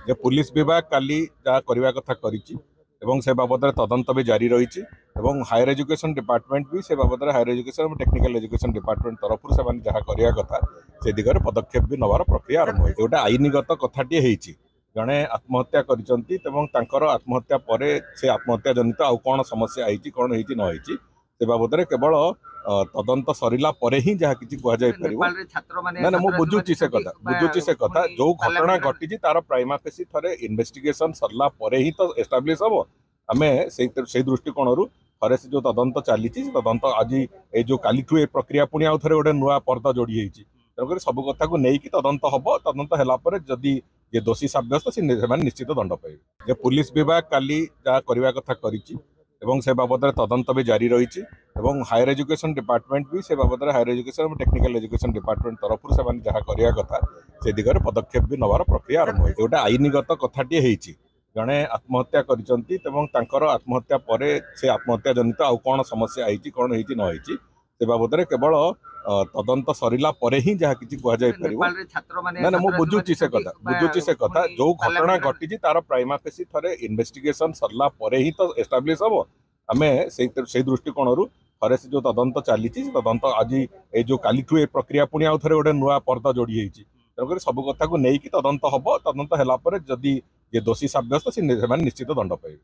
जे police विभाग काली जहाँ करने कथा करिछि एवं से बाबद तदंत भी जारी रही हायर एजुकेशन डिपार्टमेंट भी से बाबद हायर एजुकेशन और टेक्निकल एजुकेशन डिपार्टमेंट तरफ से जहाँ करने कथा से दिगरे पदक्षेप भी नवार प्रक्रिया आरंभ होती गोटे आईनगत कथाटी होती जड़े आत्महत्या कर आत्महत्या पर से आत्महत्या जनित आउ कौन समस्या होती कौन होती न होती से बाबद केवल तदंत सरला पर ही जहाँ किसी कह ना ना बुझुची से कथा जो घटना घटी तार प्राइमा फेसी थे इन्वेस्टिगेशन सरला पर ही तो एस्टाब्लीश हम आम से दृष्टिकोण थे से जो तदंत चली तदंत आज ये जो काली प्रक्रिया पुणी आउ थे गोटे नुआ पर्दा जोड़ी तेणुक सब कथा को लेकिन तदंत हम तदंत है जदि ये दोषी सब्यस्त से निश्चित दंड पाइबे पुलिस विभाग काली जहाँ करने कथा करिछि एवं से बाबद तदंत भी जारी रही हायर एजुकेशन डिपार्टमेंट भी से बाबद हायर एजुकेशन और टेक्निकल एजुकेशन डिपार्टमेंट तरफ से जहाँ करने कथा से दिगरे पदक्षेप भी नवार प्रक्रिया आरंभ होती गोटे आईनगत कथाटी होती जड़े आत्महत्या कर आत्महत्या पर से आत्महत्या जनित आउ कौन समस्या होती कौन होती न होती से बाबद केवल तदंत सरला पर ही जहाँ किसी कह ना ना बुझुची से कथा जो घटना घटी तार प्राइमा फेसी थे इन्वेस्टिगेशन सरला पर ही तो एस्टाब्लीश हम आम से दृष्टिकोण थे से जो तदंत चली तदंत आज ये जो काली प्रक्रिया पुणी आउ थे गोटे नुआ पर्दा जोड़ी तेणुक सब कथा को लेकिन तदंत हम तदंत है जदि ये दोषी सब्यस्त से निश्चित दंड पाइबे।